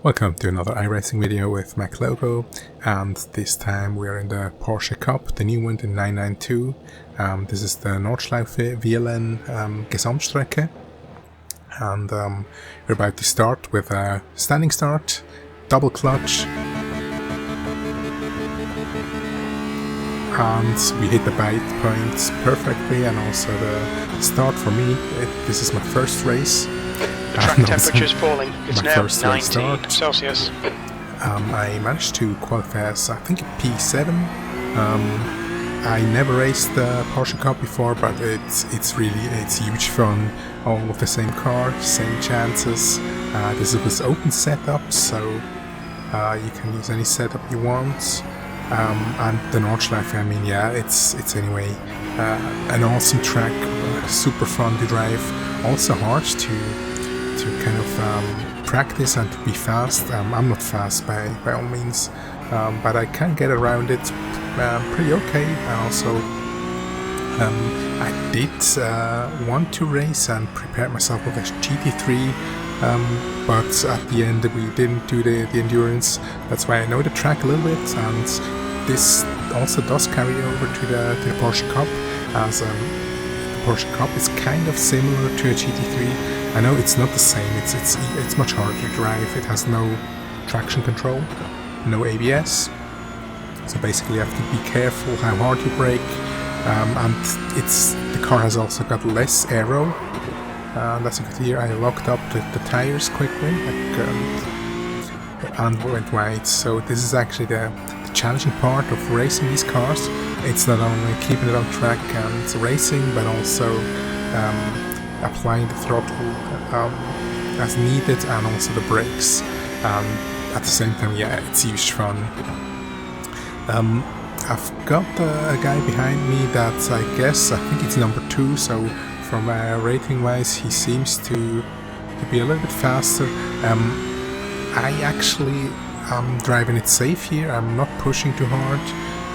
Welcome to another iRacing video with Mac Logo, and this time we're in the Porsche Cup, the new one in 992. This is the Nürburgring VLN Gesamtstrecke, and we're about to start with a standing start, double clutch, and we hit the bite points perfectly, and also the start for me, this is my first race. The track temperature is falling. It's now 19 Celsius. I managed to qualify as, I think, a P7. I never raced the Porsche Cup before, but it's huge fun. All of the same car, same chances. This is open setup, so you can use any setup you want. And the Nürburgring, I mean, yeah, it's anyway an awesome track, super fun to drive. Also hard to kind of practice and to be fast. I'm not fast by all means, but I can get around it pretty okay. I did want to race and prepare myself with a GT3, but at the end we didn't do the endurance. That's why I know the track a little bit, and this also does carry over to the Porsche Cup, as the Porsche Cup is kind of similar to a GT3. I know it's not the same, it's much harder to drive. It has no traction control, no ABS, so basically you have to be careful how hard you brake, and the car has also got less aero, and as you can hear, I locked up the tires quickly and went wide. So this is actually the challenging part of racing these cars. It's not only keeping it on track and racing, but also applying the throttle as needed, and also the brakes. At the same time, yeah, it's huge fun. I've got a guy behind me that I think it's number 2, so from rating wise he seems to be a little bit faster. I actually am driving it safe here. I'm not pushing too hard,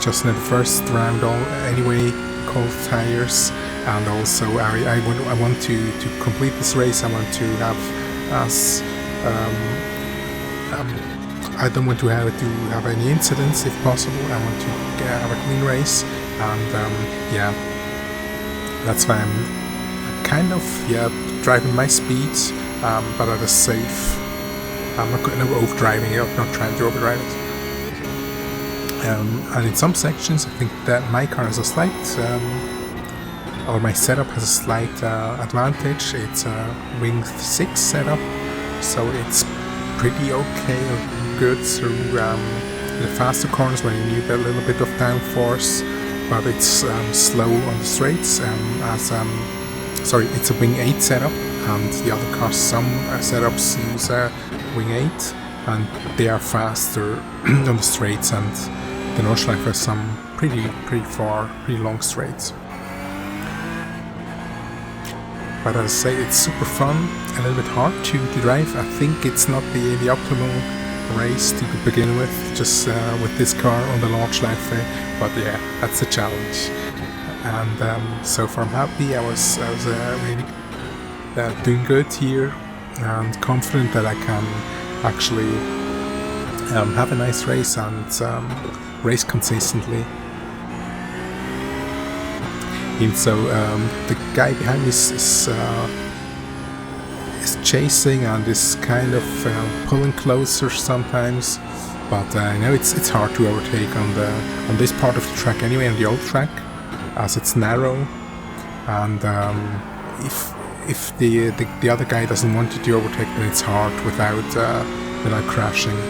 just in the first round anyway, cold tires. And also I want to complete this race. I want to have I don't want to have any incidents if possible. I want to have a clean race, and yeah, that's why I'm kind of driving my speed, but at a safe. I'm not going to overdriving it. I'm not trying to overdrive it. And in some sections, I think that my car has a slight. Or my setup has a slight advantage. It's a wing 6 setup, so it's pretty okay or good through the faster corners when you need a little bit of downforce, but it's slow on the straights. It's a wing 8 setup, and the other cars, some setups use a wing 8, and they are faster on the straights, and the Nürburgring has some pretty long straights. But as I say, it's super fun, a little bit hard to drive. I think it's not the optimal race to begin with, just with this car on the Nürburgring, but yeah, that's a challenge. And so far I'm happy. I was really doing good here, and confident that I can actually have a nice race and race consistently. And so the guy behind me is chasing and is kind of pulling closer sometimes, but I know it's hard to overtake on this part of the track anyway, on the old track, as it's narrow, and if the other guy doesn't want you to overtake, then it's hard without crashing.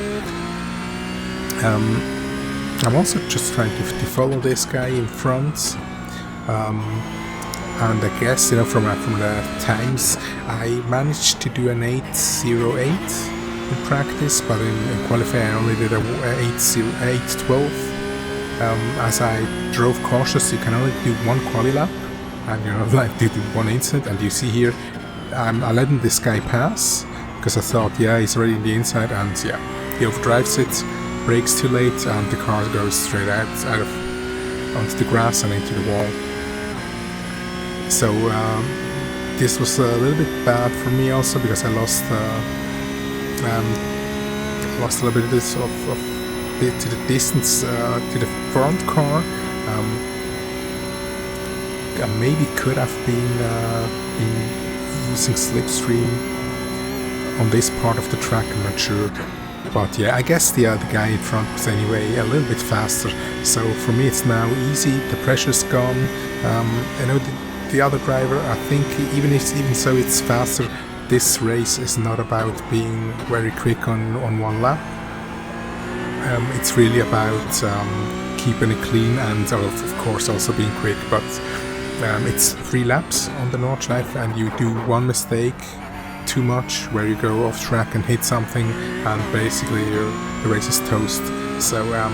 I'm also just trying to follow this guy in front. And I guess, from the times, I managed to do an 8:08 in practice, but in qualifying I only did a 8:12. As I drove cautious, you can only do one quali lap, and you're not allowed to do one incident. And you see here, I'm letting this guy pass because I thought, yeah, he's already in the inside, and yeah, he overdrives it, brakes too late, and the car goes straight out onto the grass and into the wall. So this was a little bit bad for me also, because I lost lost a little bit to the distance to the front car. I maybe could have been using slipstream on this part of the track, I'm not sure. But yeah, I guess the guy in front was anyway a little bit faster. So for me it's now easy, the pressure's gone. I know the other driver, I think even so it's faster, this race is not about being very quick on one lap. It's really about keeping it clean and of course also being quick, but it's 3 laps on the Nordschleife, and you do one mistake too much where you go off track and hit something and basically the race is toast. So I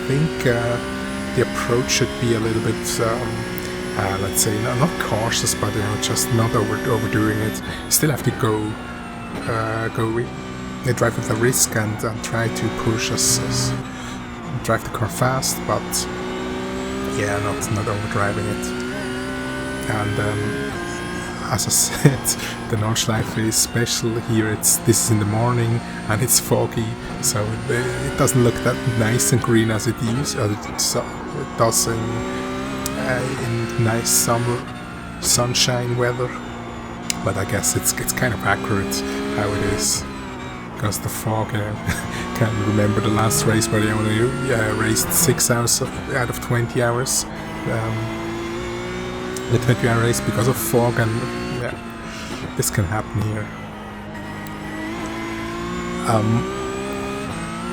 think the approach should be a little bit let's say not cautious, but just not overdoing it. You still have to drive with a risk and try to push drive the car fast, but yeah, not overdriving it. And as I said, the Nordschleife is special here. This is in the morning and it's foggy, so it doesn't look that nice and green as it does in nice summer sunshine weather. But I guess it's kind of accurate how it is, because the fog. I can't remember the last race where they only raced 6 hours out of 20 hours. The 20-hour race because of fog, and yeah, this can happen here.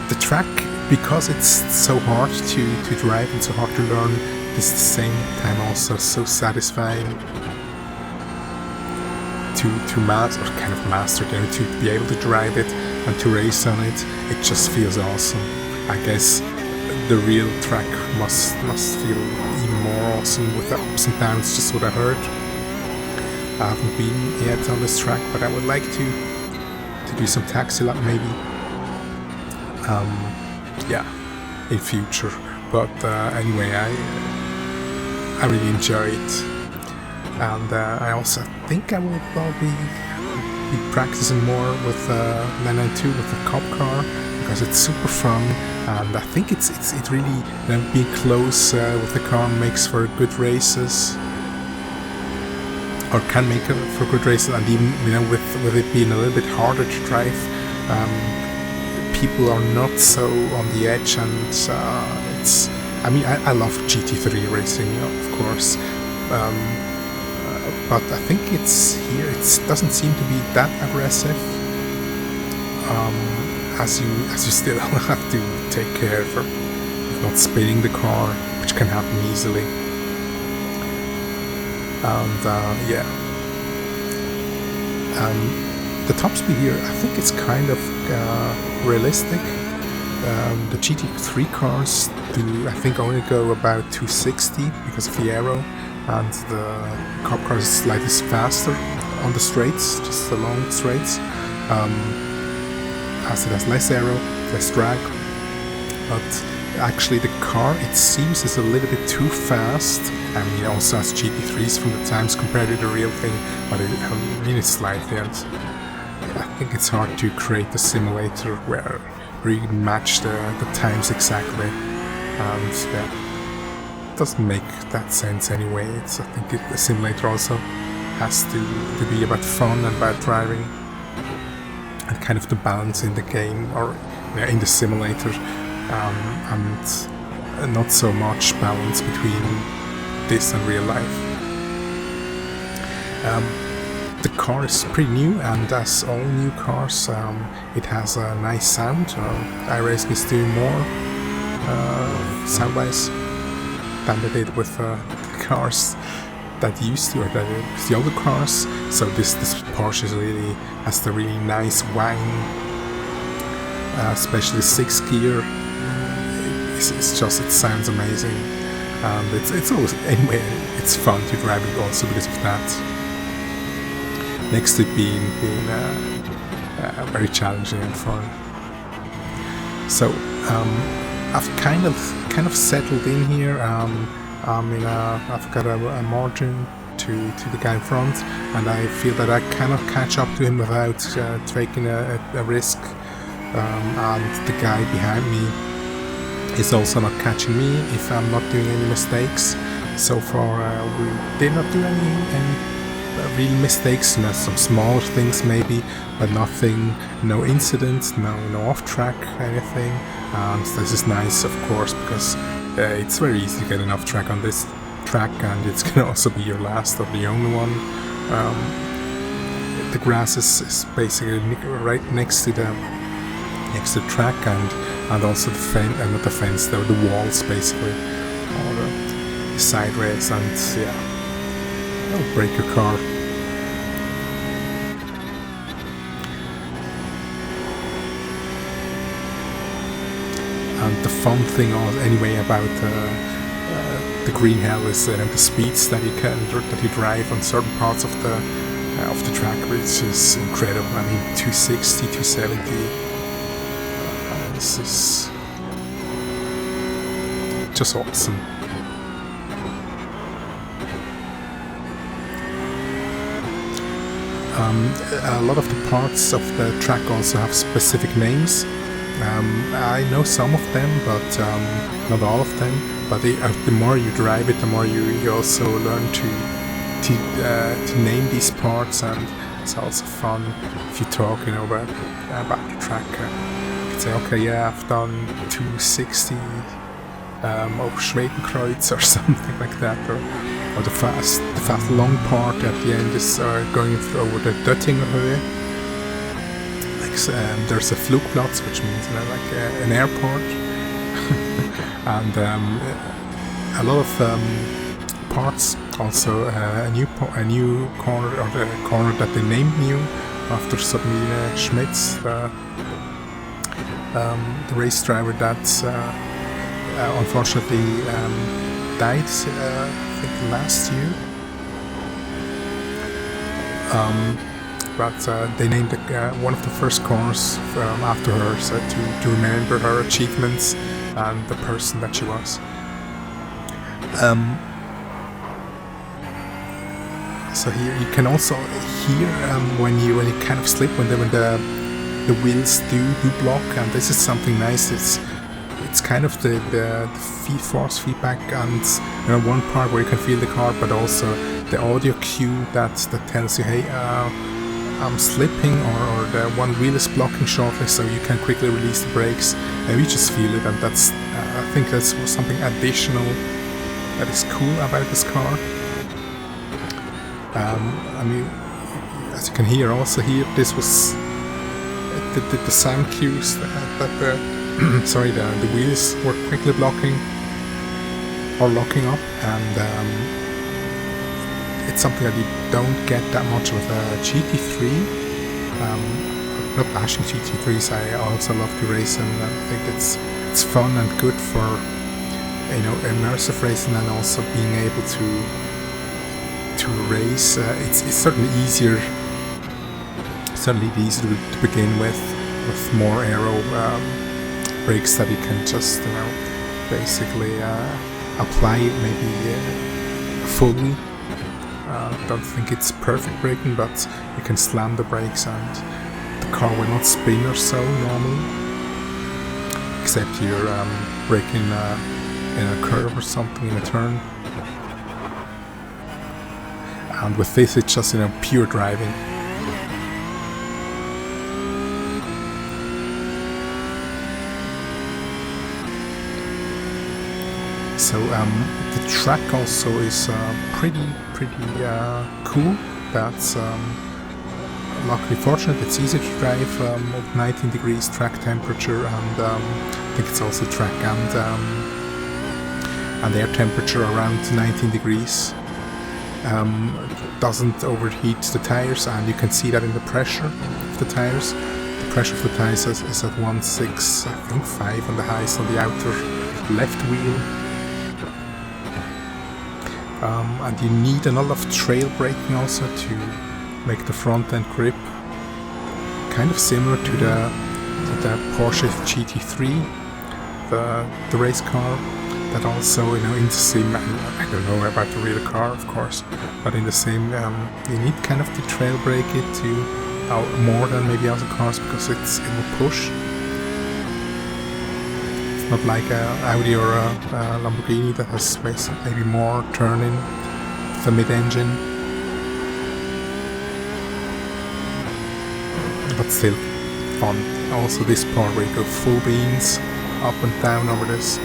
The track, because it's so hard to drive and so hard to learn, is at the same time also so satisfying to master, to be able to drive it and to race on it. It just feels awesome. I guess the real track must feel even more awesome with the ups and downs, just what I heard. I haven't been yet on this track, but I would like to do some taxi lap maybe. Yeah, in future. But anyway, I really enjoy it, and I also think I will probably be practicing more with 992 with the Cup car, because it's super fun, and I think it really being close with the car makes for good races, or can make for good races, and even with it being a little bit harder to drive, people are not so on the edge, and I love GT3 racing, of course, but I think it doesn't seem to be that aggressive. As you still have to take care of not spinning the car, which can happen easily. And yeah, the top speed here, I think it's kind of realistic. The GT3 cars do, I think, only go about 260 because of the aero, and the Cup car is slightly faster on the straights, just the long straights. As it has less aero, less drag, but actually the car, it seems, is a little bit too fast. I mean, it also has GT3s from the times compared to the real thing, but it's slightly, and I think it's hard to create a simulator where you can match the times exactly, and yeah, it doesn't make that sense anyway. I think the simulator also has to be about fun and about driving, and kind of the balance in the game, or in the simulator, and not so much balance between this and real life. The car is pretty new, and as all new cars, it has a nice sound. iRacing is doing more sound-wise than they did with the cars that used to, or that with the older cars. So this Porsche really has the really nice whine, especially 6th gear. It sounds amazing, and it's always, anyway, it's fun to drive it also because of that. Next to being very challenging and fun. So I've kind of settled in here. I've got a margin to the guy in front, and I feel that I cannot catch up to him without taking a risk. and the guy behind me is also not catching me if I'm not doing any mistakes. So far we did not do any real mistakes, some small things maybe, but nothing, no incidents, no off-track anything. And this is nice, of course, because it's very easy to get an off-track on this track, and it's gonna also be your last or the only one. The grass is basically right next to the track, and also the fence, not the fence, though, the walls basically, or the side rails, and yeah, don't break your car. And the fun thing anyway about the green hell is the speeds that you drive on certain parts of the track, which is incredible. I mean, 260, 270. This is just awesome. A lot of the parts of the track also have specific names. I know some of them, but not all of them. But the more you drive it, the more you also learn to name these parts, and it's also fun if you talk, about the track. You can say, okay, yeah, I've done 260 over Schwedenkreuz or something like that, or the fast long part at the end is going over the Döttinger Höhe. There's a Flugplatz, which means like an airport, and a lot of parts. Also a new corner, or the corner that they named new after Sabine Schmitz, the race driver that unfortunately died, I think last year. But they named one of the first corners after her, so to remember her achievements and the person that she was. So here you can also hear when you kind of slip, when the wheels do block, and this is something nice. It's kind of the force feedback, and one part where you can feel the car, but also the audio cue that tells you, hey, I'm slipping, or the one wheel is blocking shortly, so you can quickly release the brakes, and you just feel it. And that's I think that's something additional that is cool about this car. I mean, as you can hear, also here, this was the sound cues that the wheels were quickly blocking or locking up, and it's something that you don't get that much with a GT3. Not bashing GT3s, I also love to race, and I think it's fun and good for immersive racing, and also being able to race. It's certainly easier to begin with more aero brakes that you can just basically apply it maybe fully. Don't think it's perfect braking, but you can slam the brakes and the car will not spin or so normally, except you're braking in a curve or something, in a turn. And with this, it's just pure driving. So the track also is pretty cool. That's luckily fortunate. It's easy to drive at 19 degrees track temperature, and I think it's also track and air temperature around 19 degrees. Doesn't overheat the tires, and you can see that in the pressure of the tires. The pressure of the tires is at 1.6, I think 5 on the highest on the outer left wheel. And you need a lot of trail braking also to make the front end grip kind of similar to the Porsche GT3, the race car. That also, in the same, I don't know about the real car, of course, but in the same, you need kind of to trail brake it to more than maybe other cars, because it will push. not like a Audi or a Lamborghini that has maybe more turning the mid-engine, but still fun. Also this part where you go full beans up and down over this.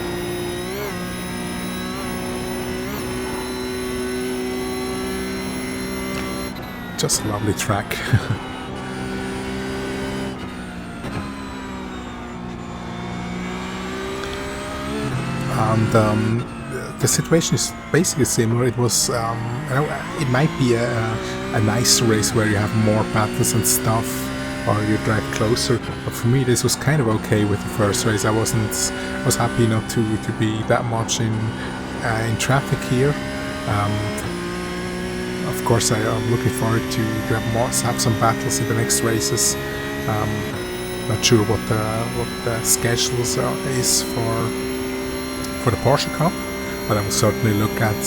Just a lovely track. And the situation is basically similar. It was, you know, it might be a nice race where you have more battles and stuff, or you drive closer. But for me, this was kind of okay with the first race. I was happy not to be that much in traffic here. Of course, I'm looking forward to have some battles in the next races. Not sure what the schedules is for the Porsche Cup, but I will certainly look at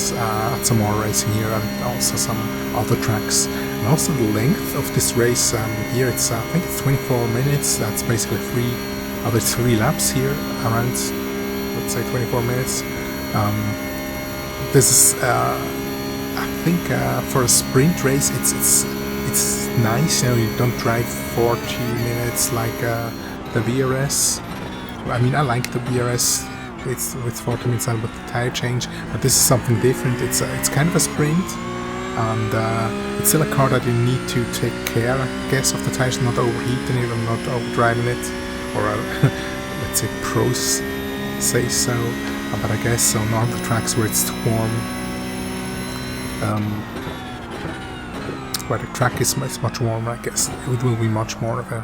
some more racing here and also some other tracks. And also the length of this race here, it's I think it's 24 minutes. That's basically three laps here, around, let's say 24 minutes. This is I think for a sprint race, it's nice. You know, you don't drive 40 minutes like the VRS. I mean, I like the VRS. It's with 40 minutes out with the tire change, but this is something different. It's kind of a sprint, and it's still a car that you need to take care, I guess, of the tires, not overheating it or not overdriving it, or let's say pros say so. But I guess on other tracks where it's too warm, where the track is much warmer, I guess it will be much more of a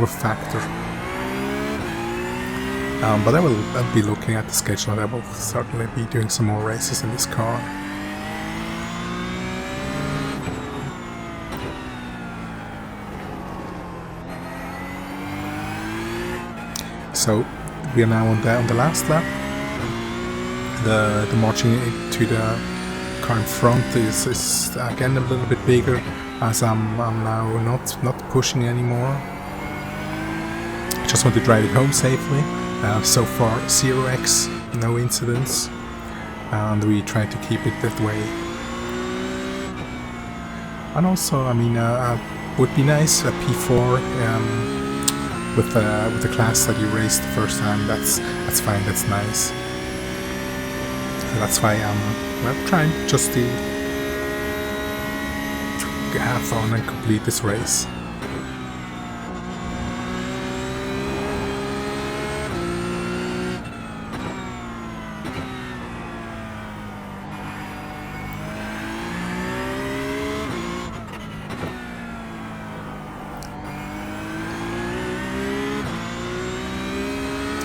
factor. But I'll be looking at the schedule, and I will certainly be doing some more races in this car. So we are now on the last lap. The marching into the car in front is again a little bit bigger, as I'm now not pushing anymore. I just want to drive it home safely. So far 0x, no incidents, and we try to keep it that way. And also, I mean, would be nice a P4 with the class that you raced the first time. That's fine. That's nice. So that's why I'm trying just to have fun and complete this race.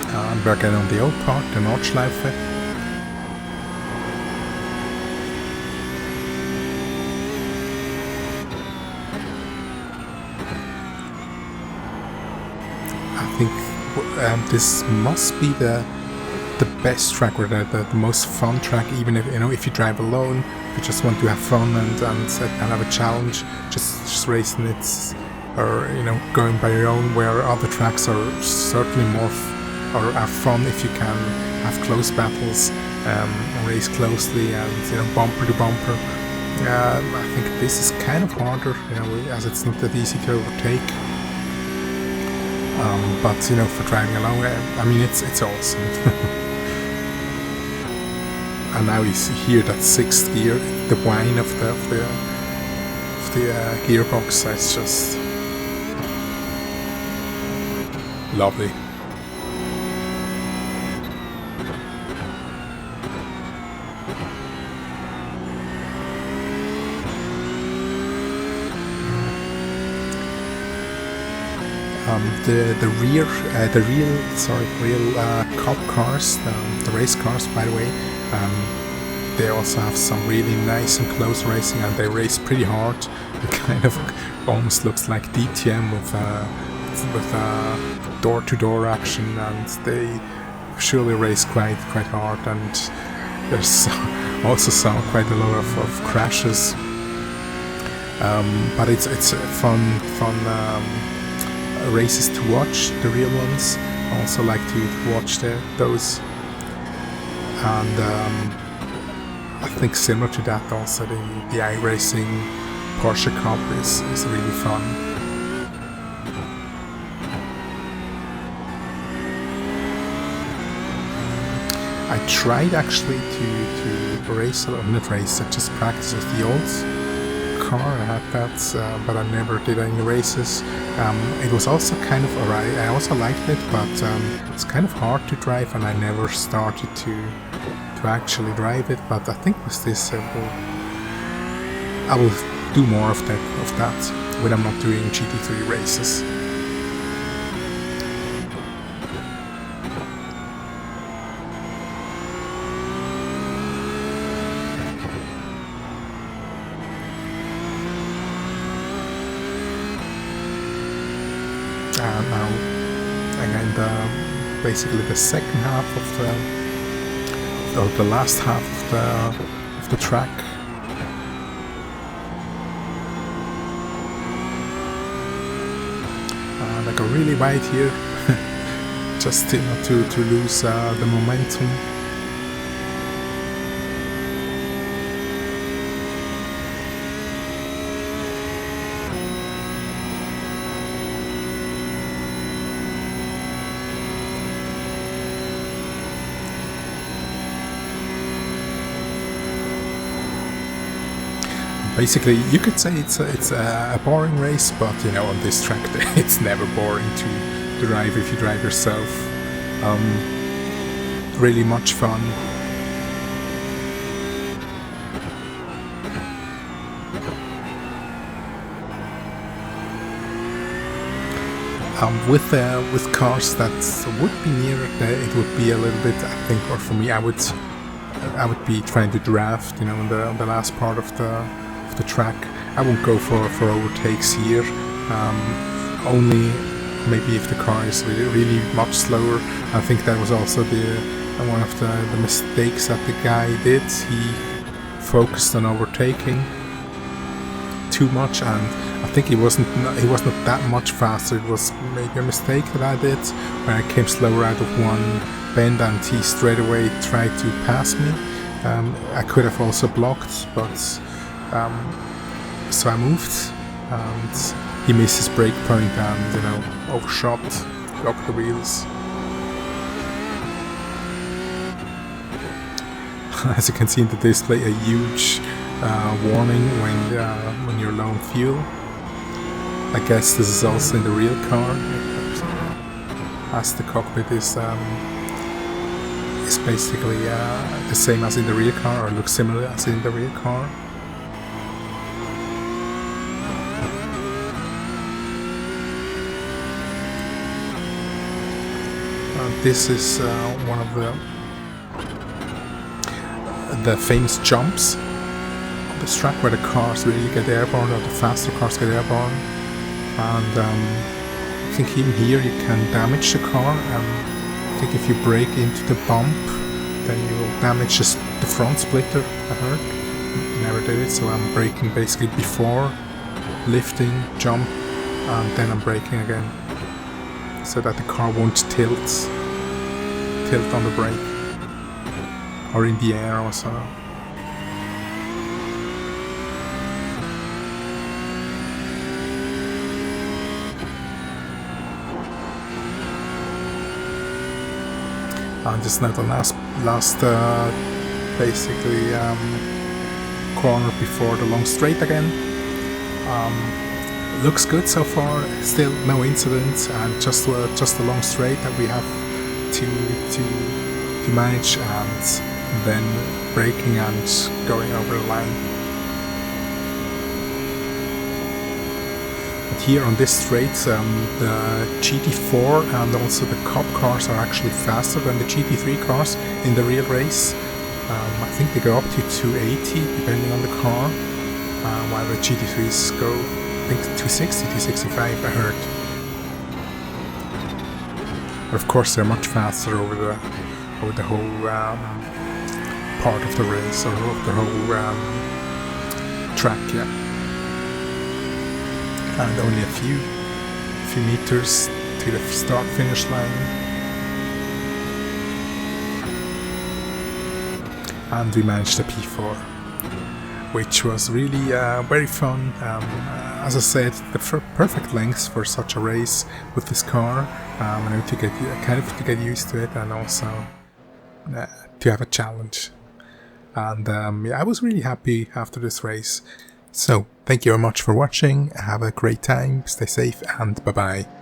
And we're again on the old part, the Nordschleife. I think this must be the best track, or the most fun track. Even if if you drive alone, if you just want to have fun and have a challenge, just racing it, or going by your own. Where other tracks are certainly more or are fun if you can have close battles, race closely, and bumper to bumper. I think this is kind of harder, as it's not that easy to overtake. But for driving along, I mean it's awesome. And now you see here that 6th gear, the whine of the gearbox. It's just lovely. The real Cup cars, the race cars, by the way, they also have some really nice and close racing, and they race pretty hard. It kind of almost looks like DTM with door-to-door action, and they surely race quite hard. And there's also quite a lot of crashes, but it's fun races to watch, the real ones. I also like to watch those. And I think similar to that also the iRacing Porsche Cup is really fun. I tried actually to race, or not race, I just practice with the old car. I had that, but I never did any races. It was also kind of alright. I also liked it, but it's kind of hard to drive, and I never started to actually drive it. But I think with this, I will do more of that when I'm not doing GT3 races. Now again, basically the second half of the last half of the track. And I go really wide here, just to lose the momentum. Basically, you could say it's a boring race, but you know, on this track it's never boring to drive if you drive yourself. Really much fun. With cars that would be near it would be a little bit, I think, or for me, I would be trying to draft, you know, in the last part of the track. I won't go for overtakes here, only maybe if the car is really much slower. I think that was also one of the mistakes that the guy did. He focused on overtaking too much, and I think he wasn't that much faster. It was maybe a mistake that I did when I came slower out of one bend, and he straight away tried to pass me. I could have also blocked, but so I moved, and he missed his brake point and, you know, overshot, blocked the wheels. As you can see in the display, a huge warning when you're low on fuel. I guess this is also in the real car, as the cockpit is basically the same as in the rear car, or looks similar as in the rear car. This is one of the famous jumps on this track where the cars really get airborne, or the faster cars get airborne. And I think even here you can damage the car. I think if you brake into the bump, then you will damage the front splitter, I heard. Never did it, so I'm braking basically before lifting, jump, and then I'm braking again, so that the car won't tilt on the brake, or in the air also. And just now the last basically corner before the long straight again. Looks good so far. Still no incidents, and just a long straight that we have to manage, and then braking and going over the line. But here on this straight, the GT4 and also the Cup cars are actually faster than the GT3 cars in the real race. I think they go up to 280 depending on the car, while the GT3s go, I think, 260, 265, I heard. But of course they're much faster over the whole part of the race, or of the whole track, yeah. And only a few meters to the start-finish line. and we managed a P4, which was really very fun. As I said, the perfect length for such a race with this car. I need to get used to it, and also to have a challenge. And yeah, I was really happy after this race. So thank you very much for watching. Have a great time, stay safe, and bye bye.